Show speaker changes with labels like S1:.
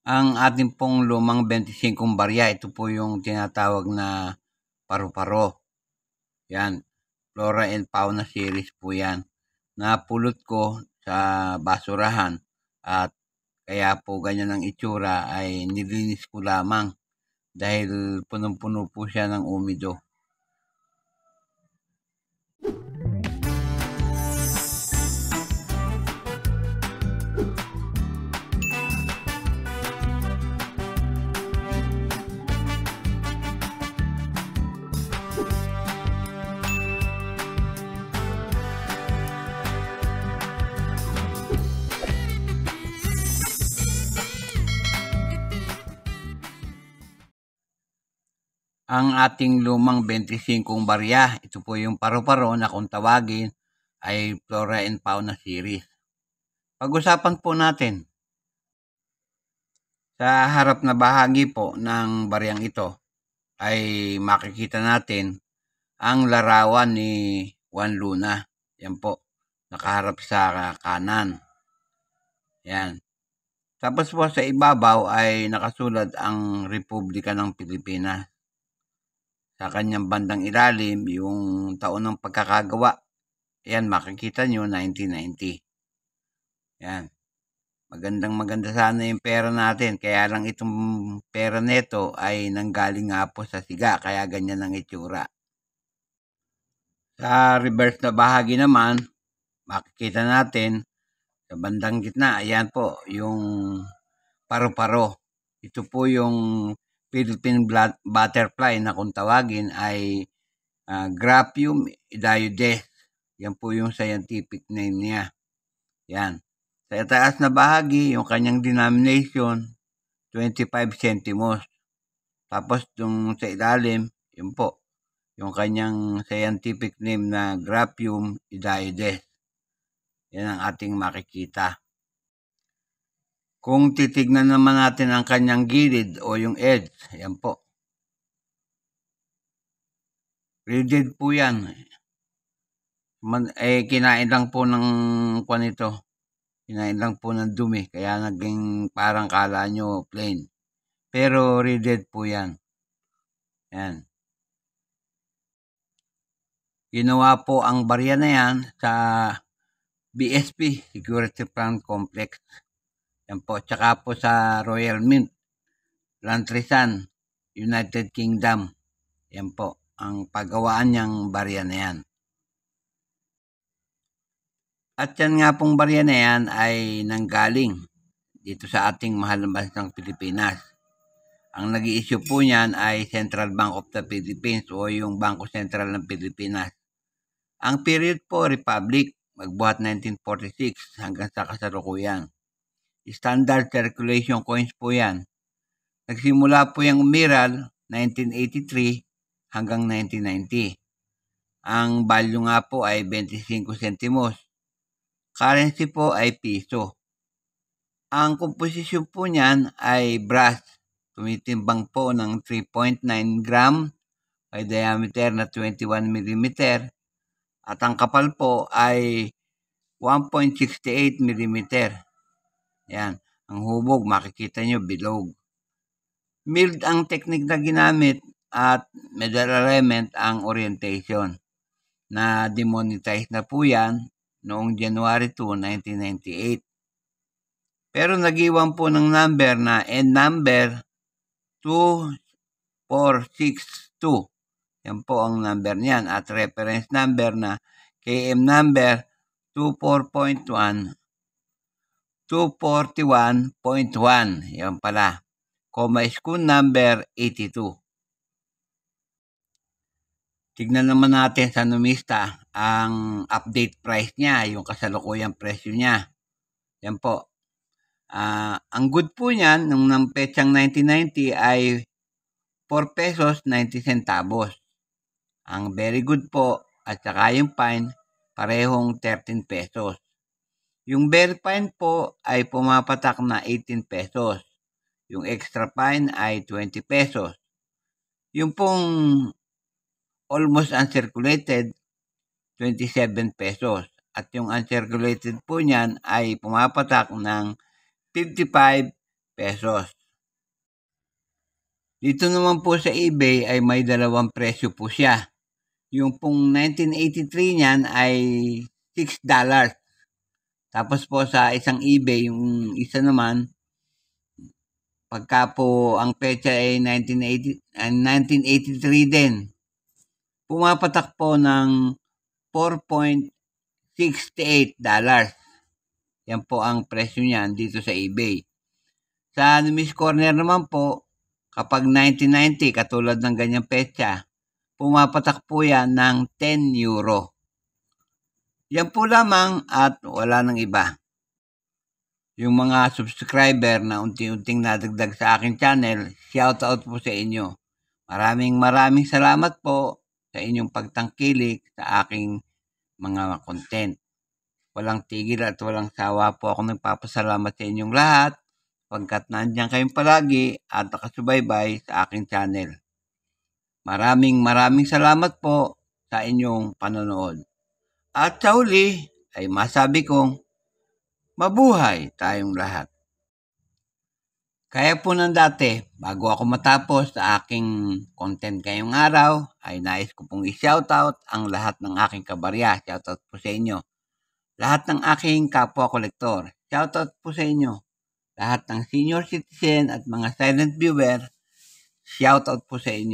S1: Ang ating pong lumang 25 barya, ito po yung tinatawag na paru-paro. Yan, Flora and Fauna series po yan. Napulot ko sa basurahan at kaya po ganyan ang itsura ay nilinis ko lamang dahil punong-puno po siya ng umido. Ang ating lumang 25 barya, ito po yung paru-paro na kung tawagin ay Flora and Fauna series. Pag-usapan po natin. Sa harap na bahagi po ng baryang ito ay makikita natin ang larawan ni Juan Luna. Yan po, nakaharap sa kanan. Yan. Tapos po sa ibabaw ay nakasulat ang Republika ng Pilipinas. Sa kanyang bandang ilalim, yung taon ng pagkakagawa. Yan, makikita nyo, 1990. Yan. Maganda sana yung pera natin. Kaya lang itong pera neto ay nanggaling nga po sa siga. Kaya ganyan ang itsura. Sa reverse na bahagi naman, makikita natin sa bandang gitna. Ayan po, yung paru-paro. Ito po yung Philippine butterfly na kung tawagin ay Graphium idiodes. Yan po yung scientific name niya. Yan. Sa taas na bahagi, yung kanyang denomination, 25 centimos. Tapos yung sa ilalim, yun po, yung kanyang scientific name na Graphium idiodes. Yan ang ating makikita. Kung titignan naman natin ang kanyang gilid o yung edge, yan po. Rigid po yan. Kinain lang po ng ito. Kinain lang po ng dumi. Kaya naging parang kala nyo plain. Pero rigid po yan. Yan. Ginawa po ang barya na yan sa BSP, Security Plant Complex. Yan po. Tsaka po sa Royal Mint, Lantrisan, United Kingdom. Yan po ang paggawaan niyang barya na yan. At yan nga pong barya na yan ay nanggaling dito sa ating mahal na bansang Pilipinas. Ang nag-i-issue po niyan ay Central Bank of the Philippines o yung Bangko Sentral ng Pilipinas. Ang period po, Republic, magbuhat 1946 hanggang sa kasalukuyan. Standard circulation coins po yan. Nagsimula po yung umiral 1983 hanggang 1990. Ang value nga po ay 25 centimos. Currency po ay piso. Ang komposisyon po niyan ay brass. Tumitimbang po ng 3.9 gram, may diameter na 21 mm. At ang kapal po ay 1.68 mm. Yan. Ang hubog, makikita nyo, bilog. Milled ang technique na ginamit at medal element ang orientation. Na demonetize na po yan noong January 2, 1998. Pero nag-iwan po ng number na N number 2462. Yan po ang number niyan. At reference number na KM number 24.1, 241.1. Yan pala. Comma school number 82. Tignan naman natin sa numista ang update price niya, yung kasalukuyang presyo niya. Yan po. Ang good po niyan, nung petsang 1990 ay 4 pesos 90 centavos. Ang very good po at saka yung fine, parehong 13 pesos. Yung very fine po ay pumapatak na 18 pesos. Yung extra fine ay 20 pesos. Yung pong almost uncirculated, 27 pesos. At yung uncirculated po niyan ay pumapatak ng 55 pesos. Dito naman po sa eBay ay may dalawang presyo po siya. Yung pong 1983 niyan ay $6. Tapos po sa isang eBay, yung isa naman, pagka po ang petsa ay 1983 din, pumapatak po ng $4.68. Yan po ang presyo niyan dito sa eBay. Sa Numis Corner naman po, kapag 1990, katulad ng ganyang petsa, pumapatak po yan ng €10. Yan po lamang at wala nang iba. Yung mga subscriber na unti-unting nadagdag sa aking channel, shout out po sa inyo. Maraming salamat po sa inyong pagtangkilik sa aking mga content. Walang tigil at walang sawa po ako nagpapasalamat sa inyong lahat pagkat nandiyan kayong palagi at nakasubaybay sa aking channel. Maraming salamat po sa inyong panonood. At sa huli ay masabi kong mabuhay tayong lahat. Kaya po ng dati, bago ako matapos sa aking content ngayong araw, ay nais ko pong i-shoutout ang lahat ng aking kabarya. Shoutout po sa inyo. Lahat ng aking kapwa-kolektor. Shoutout po sa inyo. Lahat ng senior citizen at mga silent viewer, shoutout po sa inyo.